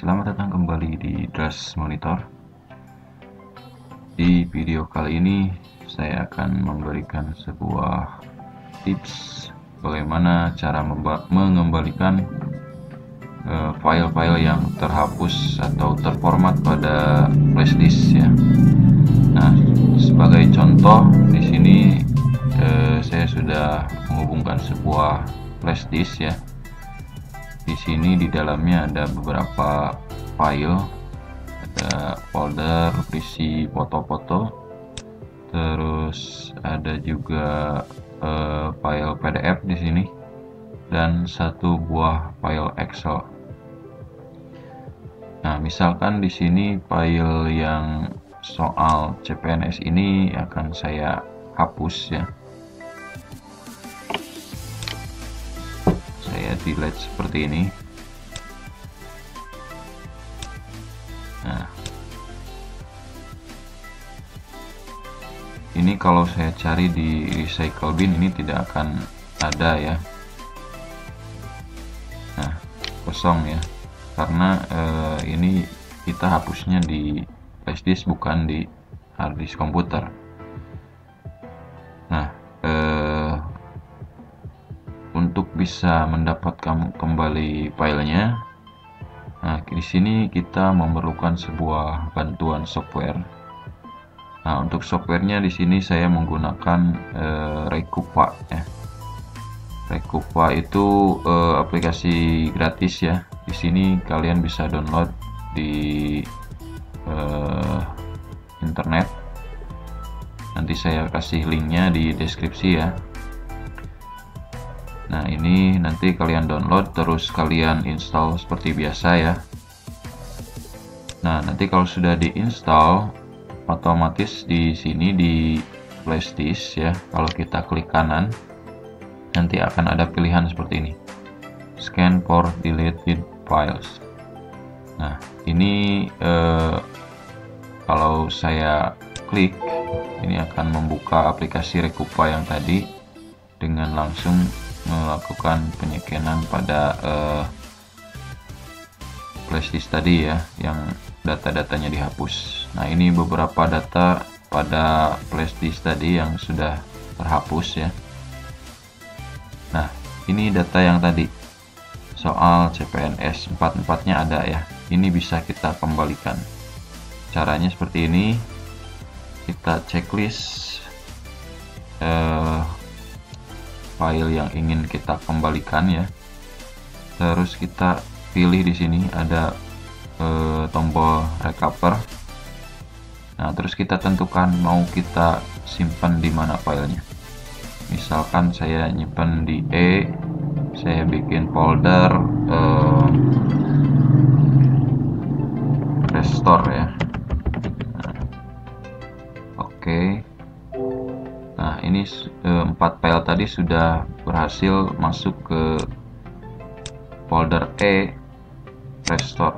Selamat datang kembali di Drush Monitor. Di video kali ini saya akan memberikan sebuah tips bagaimana cara mengembalikan file-file yang terhapus atau terformat pada flashdisk ya. Nah, sebagai contoh di sini saya sudah menghubungkan sebuah flashdisk ya. Di sini di dalamnya ada beberapa file, ada folder berisi foto-foto, terus ada juga file PDF di sini dan satu buah file Excel. Nah, misalkan di sini file yang soal CPNS ini akan saya hapus ya. Saya delete seperti ini. Nah, ini kalau saya cari di recycle bin ini tidak akan ada ya. Nah, kosong ya, karena ini kita hapusnya di flashdisk bukan di harddisk komputer. Nah, untuk bisa mendapatkan kembali filenya, nah di sini kita memerlukan sebuah bantuan software. Nah, untuk softwarenya di sini saya menggunakan Recupa ya. Recupa itu aplikasi gratis ya. Di sini kalian bisa download di internet. Nanti saya kasih linknya di deskripsi ya. Nah, ini nanti kalian download terus kalian install seperti biasa ya. Nah, nanti kalau sudah diinstal, otomatis di sini di flashdisk ya, kalau kita klik kanan nanti akan ada pilihan seperti ini, scan for deleted files. Nah, ini kalau saya klik, ini akan membuka aplikasi Recupa yang tadi dengan langsung melakukan penyekenan pada flashdisk tadi ya, yang data-datanya dihapus. Nah, ini beberapa data pada flashdisk tadi yang sudah terhapus ya. Nah, ini data yang tadi soal CPNS 44-nya ada ya. Ini bisa kita kembalikan. Caranya seperti ini. Kita checklist file yang ingin kita kembalikan ya. Terus kita pilih di sini ada tombol recover. Nah, terus kita tentukan mau kita simpan di mana filenya. Misalkan saya nyimpan di E, saya bikin folder restore ya. Nah, oke. Nah, ini 4 file tadi sudah berhasil masuk ke folder E restore.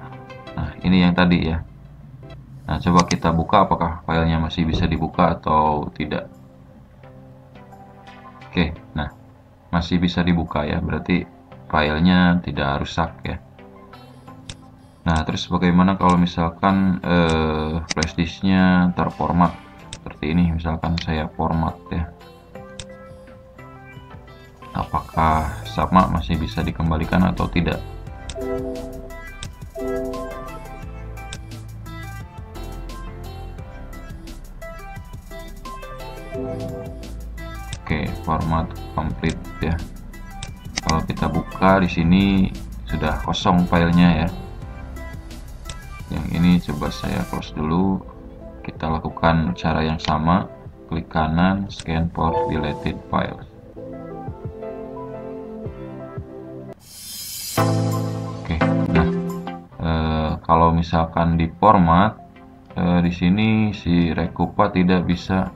Nah, ini yang tadi ya. Nah, coba kita buka apakah filenya masih bisa dibuka atau tidak. Oke, nah masih bisa dibuka ya, berarti filenya tidak rusak ya. Nah, terus bagaimana kalau misalkan flashdisknya terformat seperti ini, misalkan saya format ya, apakah sama masih bisa dikembalikan atau tidak? Oke, format complete ya. Kalau kita buka di sini sudah kosong filenya ya. Yang ini coba saya close dulu. Kita lakukan cara yang sama, klik kanan, scan for deleted files. Oke, nah kalau misalkan di format di sini si Recupa tidak bisa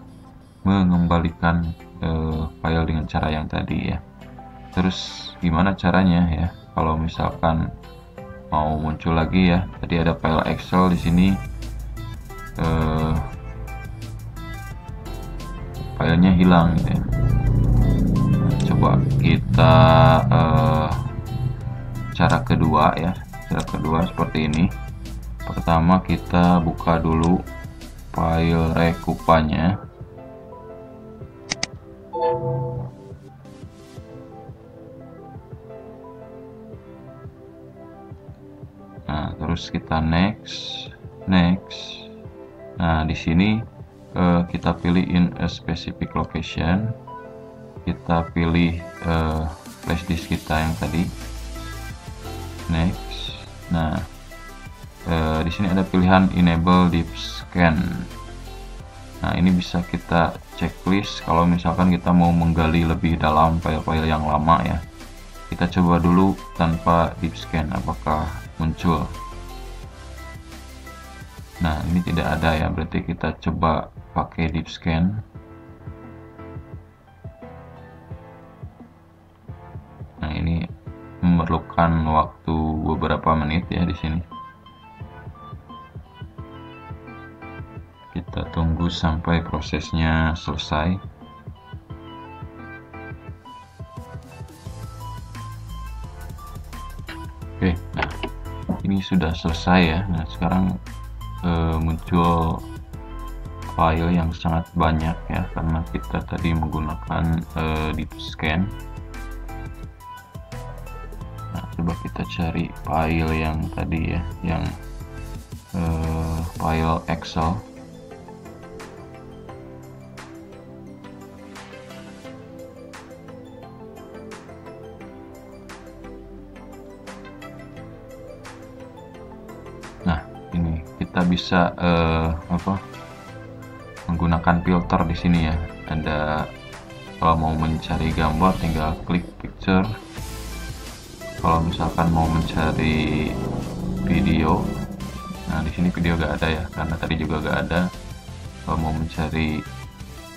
mengembalikan file dengan cara yang tadi ya. Terus gimana caranya ya? Kalau misalkan mau muncul lagi ya, tadi ada file Excel di sini, filenya hilang gitu ya. Nah, coba kita cara kedua ya, Cara kedua seperti ini. Pertama kita buka dulu file rekupanya. Nah, terus kita next. Nah, di sini kita pilih in a specific location. Kita pilih flash disk kita yang tadi. Next. Nah, di sini ada pilihan enable deep scan. Nah, ini bisa kita checklist kalau misalkan kita mau menggali lebih dalam file-file yang lama ya. Kita coba dulu tanpa deep scan apakah muncul. Nah, ini tidak ada ya, berarti kita coba pakai deep scan. Nah, ini memerlukan waktu beberapa menit ya di sini. Kita tunggu sampai prosesnya selesai. Oke, nah ini sudah selesai ya. Nah, sekarang muncul file yang sangat banyak ya, karena kita tadi menggunakan deep scan. Nah, coba kita cari file yang tadi ya, yang file Excel. Nah, ini kita bisa menggunakan filter di sini ya. Ada, kalau mau mencari gambar tinggal klik picture. Kalau misalkan mau mencari video, nah di sini video gak ada ya, karena tadi juga gak ada. Kalau mau mencari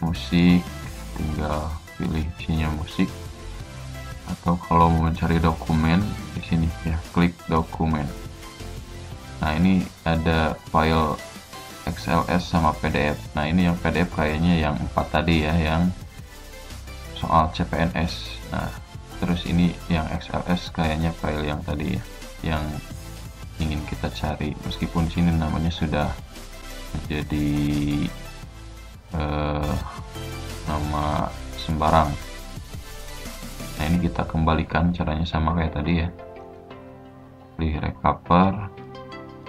musik tinggal pilih isinya musik, atau kalau mau mencari dokumen di sini ya klik dokumen. Nah, ini ada file XLS sama PDF. Nah, ini yang PDF kayaknya yang 4 tadi ya, yang soal CPNS. Nah, terus ini yang XLS kayaknya file yang tadi ya, yang ingin kita cari. Meskipun sini namanya sudah menjadi nama sembarang. Nah, ini kita kembalikan, caranya sama kayak tadi ya. Pilih recover.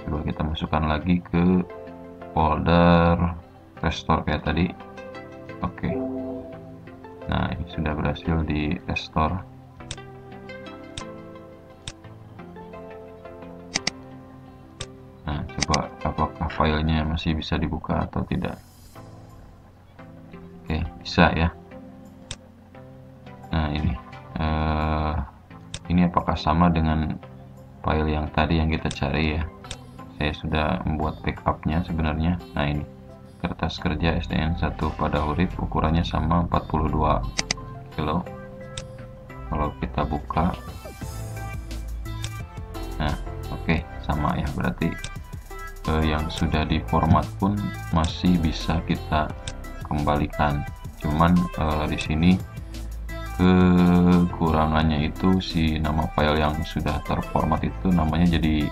Coba kita masukkan lagi ke folder restore kayak tadi. Oke. Nah, ini sudah berhasil di restore. Nah, coba apakah filenya masih bisa dibuka atau tidak. Oke, bisa ya. Nah, ini apakah sama dengan file yang tadi yang kita cari ya. Saya sudah membuat backupnya sebenarnya. Nah, ini kertas kerja SDN 1 pada huruf, ukurannya sama 42 kilo. Kalau kita buka, nah oke, sama ya, berarti yang sudah diformat pun masih bisa kita kembalikan. Cuman di sini kekurangannya itu si nama file yang sudah terformat itu namanya jadi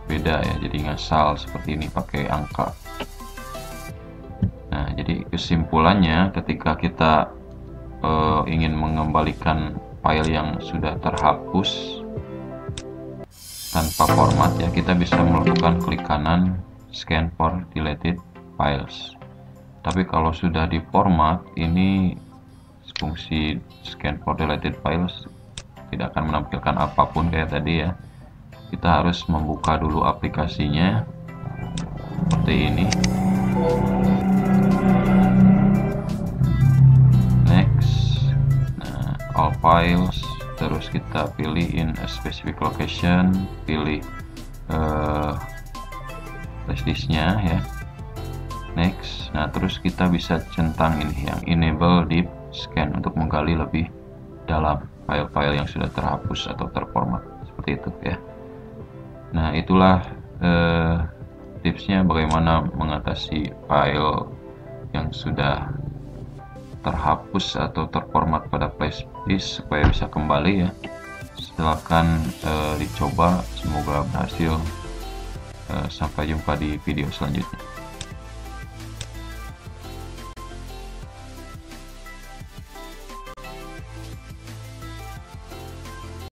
beda ya, jadi ngasal seperti ini pakai angka. Nah, jadi kesimpulannya ketika kita ingin mengembalikan file yang sudah terhapus tanpa format ya, kita bisa melakukan klik kanan scan for deleted files. Tapi kalau sudah diformat, ini fungsi scan for deleted files tidak akan menampilkan apapun kayak tadi ya. Kita harus membuka dulu aplikasinya seperti ini. Next. Nah, all files, terus kita pilih in a specific location, pilih flash disknya ya. Next. Nah, terus kita bisa centang ini yang enable deep scan untuk menggali lebih dalam file-file yang sudah terhapus atau terformat seperti itu ya. Nah, itulah tipsnya bagaimana mengatasi file yang sudah terhapus atau terformat pada flash disk supaya bisa kembali ya. Silahkan dicoba, semoga berhasil. Sampai jumpa di video selanjutnya.